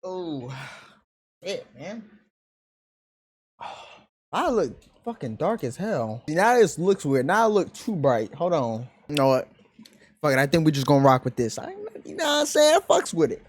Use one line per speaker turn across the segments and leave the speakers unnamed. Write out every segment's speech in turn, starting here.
Oh, shit, man. I look fucking dark as hell. See, now this looks weird. Now I look too bright. Hold on. You know what? Fuck it. I think we just gonna rock with this. You know what I'm saying? I fucks with it.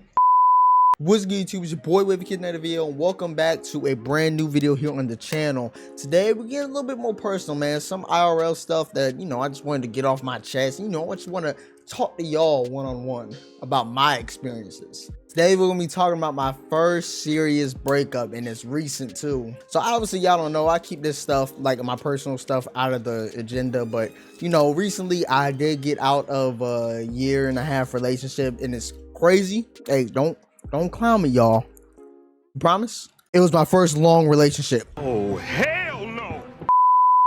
What's good, YouTube? It's your boy Wavy Kid Another video, and welcome back to a brand new video here on the channel. Today we're getting a little bit more personal, man. Some IRL stuff that, you know, I just wanted to get off my chest. You know, I just want to talk to y'all one-on-one about my experiences. Today we're gonna be talking about my first serious breakup, and it's recent too. So obviously y'all don't know, I keep this stuff, like my personal stuff, out of the agenda, but you know, recently I did get out of a 1.5 year relationship, and it's crazy. Hey, don't clown me, y'all. Promise? It was my first long relationship.
Oh, hell no!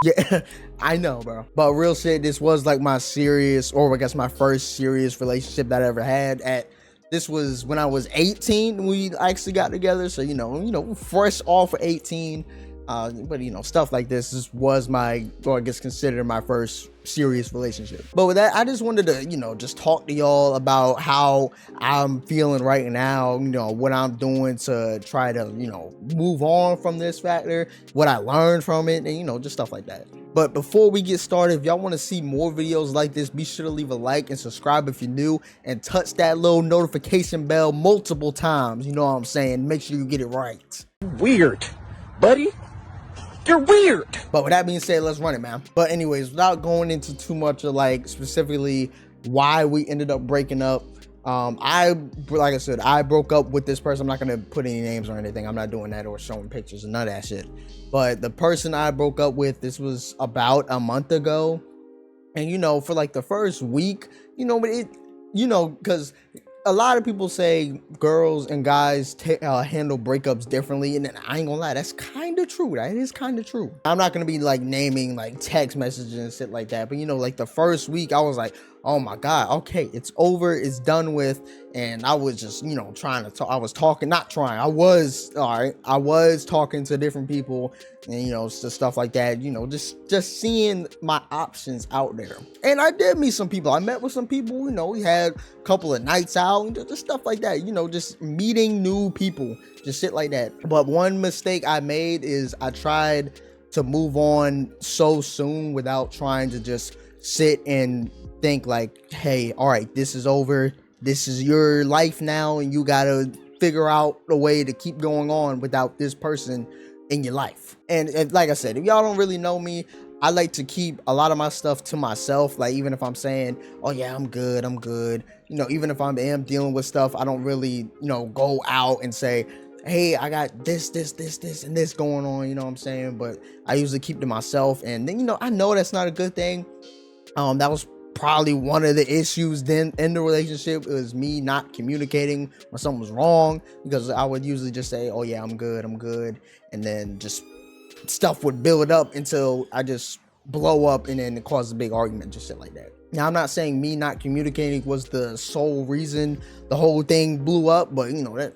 Yeah, I know, bro. But real shit, this was like my serious, or I guess my first serious relationship that I ever had. This was when I was 18. We actually got together, so you know, fresh off of 18. But you know, stuff like this was my, or I guess considered my first serious relationship. But with that, I just wanted to, you know, just talk to y'all about how I'm feeling right now, you know, what I'm doing to try to, you know, move on from this factor, what I learned from it, and you know, just stuff like that. But before we get started, if y'all want to see more videos like this, be sure to leave a like and subscribe if you're new, and touch that little notification bell multiple times. You know what I'm saying? Make sure you get it right.
Weird, buddy. You're weird.
But with that being said, let's run it, man. But anyways, without going into too much of like specifically why we ended up breaking up, like I said, I broke up with this person. I'm not gonna put any names or anything. I'm not doing that or showing pictures and none of that shit. But the person I broke up with, this was about a month ago, and you know, for like the first week, you know, because a lot of people say girls and guys handle breakups differently, and I ain't gonna lie, that's kind of true. That is kind of true. I'm not gonna be like naming like text messages and shit like that, but you know, like the first week I was like, oh my god, okay, it's over, it's done with. And I was just, you know, trying to talk. I was talking, not trying, I was talking to different people, and you know, stuff like that, you know, just seeing my options out there. And I did meet some people. I met with some people, you know, we had a couple of nights out and just stuff like that, you know, just meeting new people, just shit like that. But one mistake I made is I tried to move on so soon without trying to just sit and think like, hey, all right, this is over, this is your life now, and you gotta figure out a way to keep going on without this person in your life. And like I said, if y'all don't really know me, I like to keep a lot of my stuff to myself. Like, even if I'm saying, oh yeah, I'm good, you know, even if I am dealing with stuff, I don't really, you know, go out and say, hey, I got this and this going on, you know what I'm saying? But I usually keep to myself. And then, you know, I know that's not a good thing. That was probably one of the issues then in the relationship. It was me not communicating when something was wrong, because I would usually just say, oh yeah, I'm good, and then just stuff would build up until I just blow up, and then it caused a big argument, just shit like that. Now, I'm not saying me not communicating was the sole reason the whole thing blew up, but you know, that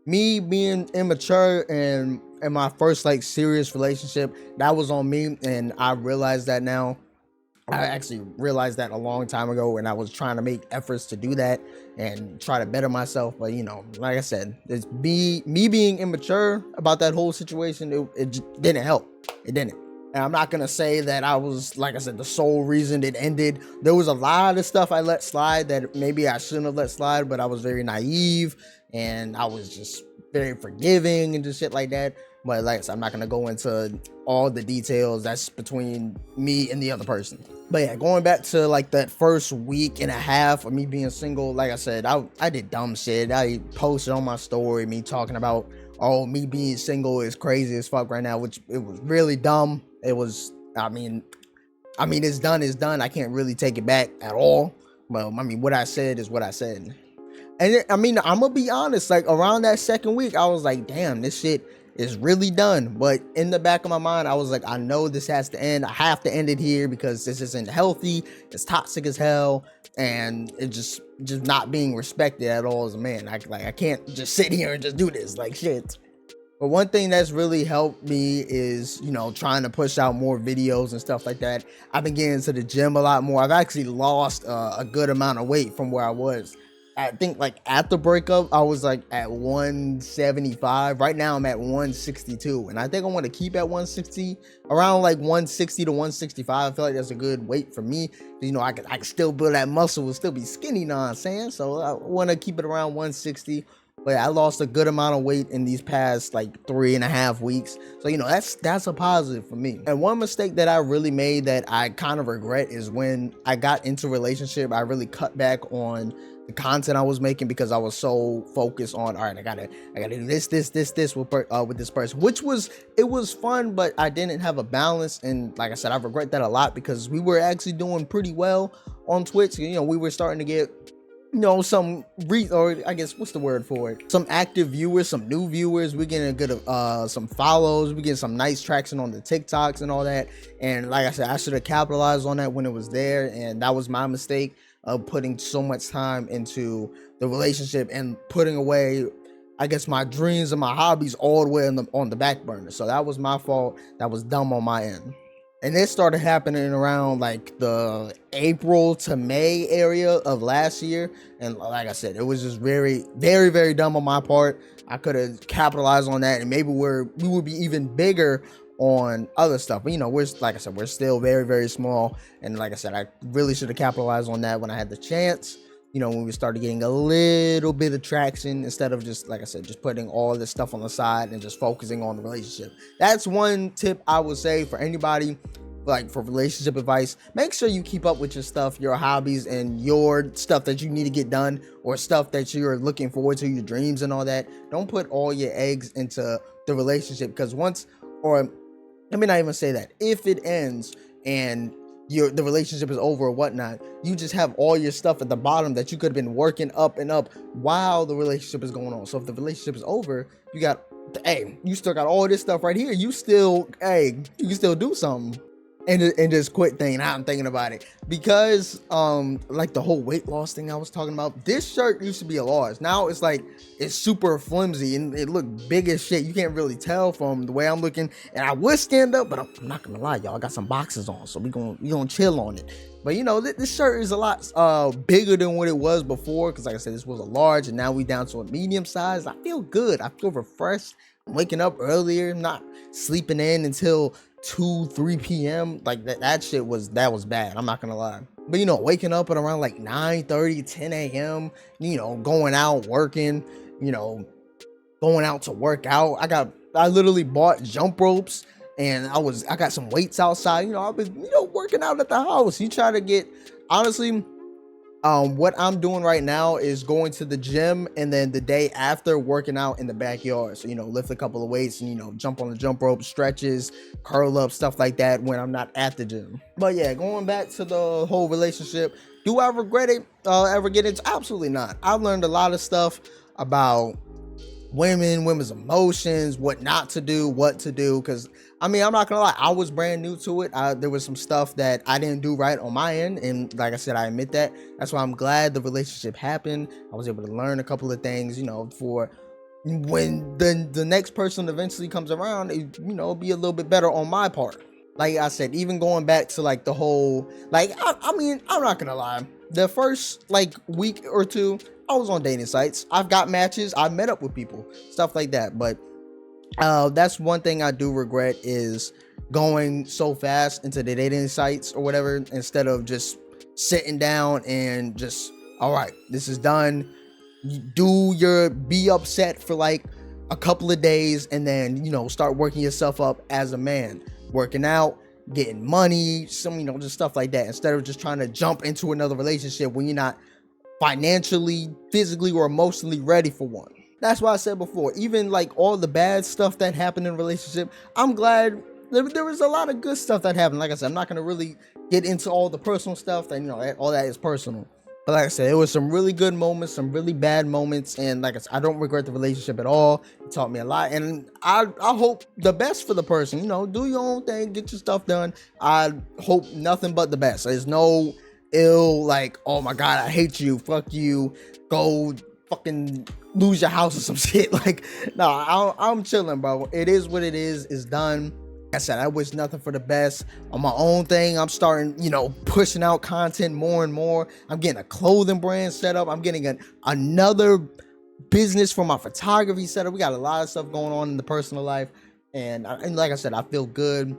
me being immature and in my first like serious relationship, that was on me, and I realized that now. I actually realized that a long time ago, and I was trying to make efforts to do that and try to better myself. But you know, like I said, it's me being immature about that whole situation. It just didn't help. It didn't. And I'm not gonna say that I was, like I said, the sole reason it ended. There was a lot of stuff I let slide that maybe I shouldn't have let slide, but I was very naive, and I was just very forgiving and just shit like that. But like I said, I'm not gonna go into all the details. That's between me and the other person. But yeah, going back to like that first 1.5 weeks of me being single, like I said, I did dumb shit. I posted on my story me talking about, oh, me being single is crazy as fuck right now, which it was really dumb. It was, I mean, it's done. I can't really take it back at all. Well, I mean, what I said is what I said. And I mean, I'm gonna be honest, like around that second week, I was like, damn, this shit is really done. But in the back of my mind, I was like, I know this has to end. I have to end it here, because this isn't healthy. It's toxic as hell, and it's just not being respected at all as a man. I can't just sit here and just do this like shit. But one thing that's really helped me is, you know, trying to push out more videos and stuff like that. I've been getting to the gym a lot more. I've actually lost a good amount of weight from where I was I think like at the breakup, I was like at 175. Right now I'm at 162. And I think I want to keep at 160, around like 160 to 165. I feel like that's a good weight for me. You know, I can still build that muscle, will still be skinny, you know what I'm saying? So I want to keep it around 160. But I lost a good amount of weight in these past like 3.5 weeks. So, you know, that's a positive for me. And one mistake that I really made that I kind of regret is when I got into a relationship, I really cut back on the content I was making because I was so focused on, all right, I gotta do this with this person, which was fun, but I didn't have a balance. And like I said, I regret that a lot because we were actually doing pretty well on Twitch. You know, we were starting to get, you know, some or I guess what's the word for it? Some active viewers, some new viewers. We're getting a good some follows. We're getting some nice traction on the TikToks and all that. And like I said, I should have capitalized on that when it was there, and that was my mistake of putting so much time into the relationship and putting away, I guess, my dreams and my hobbies all the way on the back burner. So that was my fault. That was dumb on my end. And this started happening around like the April to May area of last year. And like I said, it was just very, very, very dumb on my part. I could have capitalized on that, and maybe we would be even bigger on other stuff. But you know, like I said, we're still very, very small. And like I said, I really should have capitalized on that when I had the chance. You know, when we started getting a little bit of traction, instead of just, like I said, just putting all this stuff on the side and just focusing on the relationship. That's one tip I would say for anybody, like for relationship advice. Make sure you keep up with your stuff, your hobbies, and your stuff that you need to get done, or stuff that you're looking forward to, your dreams and all that. Don't put all your eggs into the relationship, because let me not even say that. If it ends and the relationship is over or whatnot, you just have all your stuff at the bottom that you could have been working up and up while the relationship is going on. So if the relationship is over, you still got all this stuff right here. You can still do something. And just quit thinking. I'm thinking about it because like the whole weight loss thing I was talking about, this shirt used to be a large. Now it's like, it's super flimsy and it looked big as shit. You can't really tell from the way I'm looking, and I would stand up, but I'm not gonna lie, y'all, I got some boxes on, so we gonna chill on it. But you know, this shirt is a lot bigger than what it was before, because like I said, this was a large and now we down to a medium size. I feel good. I feel refreshed. I'm waking up earlier. I'm not sleeping in until 2-3 p.m. Like that shit was bad. I'm not gonna lie. But you know, waking up at around like 9:30, 10 a.m., you know, going out, working, you know, going out to work out. I literally bought jump ropes, and I got some weights outside. You know, I've been, you know, working out at the house. You try to get, honestly, what I'm doing right now is going to the gym, and then the day after, working out in the backyard. So, you know, lift a couple of weights and, you know, jump on the jump rope, stretches, curl up, stuff like that when I'm not at the gym. But yeah, going back to the whole relationship, do I regret it ever get into? Absolutely not. I've learned a lot of stuff about women's emotions, what not to do, what to do. Because I mean, I'm not gonna lie, I was brand new to it. There was some stuff that I didn't do right on my end, and like I said, I admit that. That's why I'm glad the relationship happened. I was able to learn a couple of things, you know, for when the next person eventually comes around, it'll be a little bit better on my part. Like I said, even going back to like the whole, like, I mean, I'm not gonna lie, the first like week or two, I was on dating sites. I've got matches. I've met up with people, stuff like that. But that's one thing I do regret, is going so fast into the dating sites or whatever, instead of just sitting down and just, all right, this is done. Be upset for like a couple of days, and then, you know, start working yourself up as a man, working out, getting money, some, you know, just stuff like that, instead of just trying to jump into another relationship when you're not financially, physically, or emotionally ready for one. That's why I said before, even like all the bad stuff that happened in a relationship, I'm glad there was a lot of good stuff that happened. Like I said, I'm not going to really get into all the personal stuff, that, you know, all that is personal. But like I said, it was some really good moments, some really bad moments, and like I said, I don't regret the relationship at all. It taught me a lot, and I hope the best for the person. You know, do your own thing, get your stuff done. I hope nothing but the best. There's no ill, like, oh my god, I hate you, fuck you, go fucking lose your house or some shit. Like, no, I'm chilling, bro. It is what it is. It's done. I said, I wish nothing for the best. On my own thing, I'm starting, you know, pushing out content more and more. I'm getting a clothing brand set up. I'm getting another business for my photography setup. We got a lot of stuff going on in the personal life. And like I said, I feel good.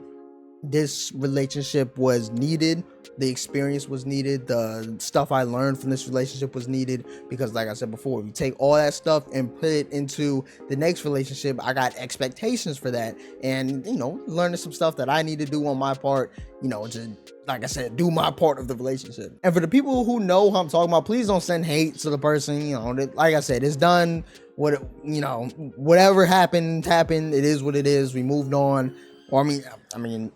This relationship was needed. The experience was needed. The stuff I learned from this relationship was needed, because like I said before, if you take all that stuff and put it into the next relationship, I got expectations for that, and you know, learning some stuff that I need to do on my part, you know, to, like I said, do my part of the relationship. And for the people who know who I'm talking about, please don't send hate to the person. You know, like I said, it's done. What, you know, whatever happened. It is what it is. We moved on. Or I mean,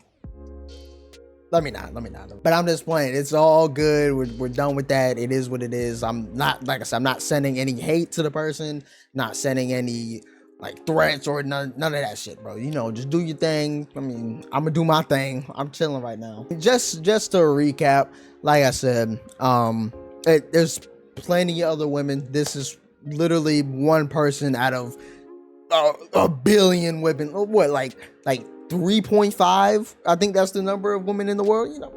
let me not. But I'm just playing. It's all good. We're done with that. It is what it is. I'm not, like I said, I'm not sending any hate to the person, not sending any like threats or none of that shit, bro. You know, just do your thing. I mean, I'm gonna do my thing. I'm chilling right now. Just to recap, like I said, there's plenty of other women. This is literally one person out of a billion women. What, like 3.5? I think that's the number of women in the world. You know,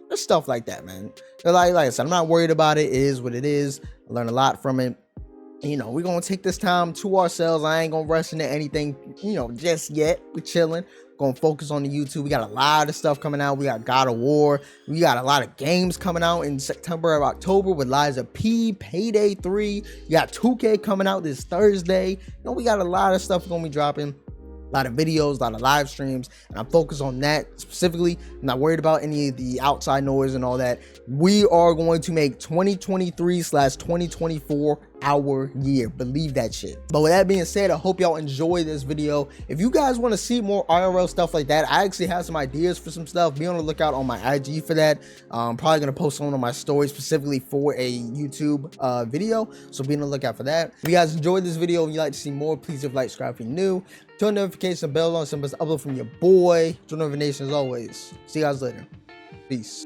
there's stuff like that, man. Like I said, I'm not worried about it. It is what it is. I learned a lot from it. You know, we're gonna take this time to ourselves. I ain't gonna rush into anything, you know, just yet. We're chilling. Gonna focus on the YouTube. We got a lot of stuff coming out. We got God of War. We got a lot of games coming out in September or October with Liza P, Payday 3. You got 2K coming out this Thursday. You know, we got a lot of stuff gonna be dropping. A lot of videos, a lot of live streams, and I'm focused on that specifically. I'm not worried about any of the outside noise and all that. We are going to make 2023/2024 our year. Believe that shit. But with that being said, I hope y'all enjoy this video. If you guys want to see more IRL stuff like that, I actually have some ideas for some stuff. Be on the lookout on my IG for that. I'm probably going to post one on my story specifically for a YouTube video. So be on the lookout for that. If you guys enjoyed this video and you'd like to see more, please hit like, subscribe if you're new. Turn the notification bell on, so upload from your boy. Join Nation as always. See you guys later. Peace.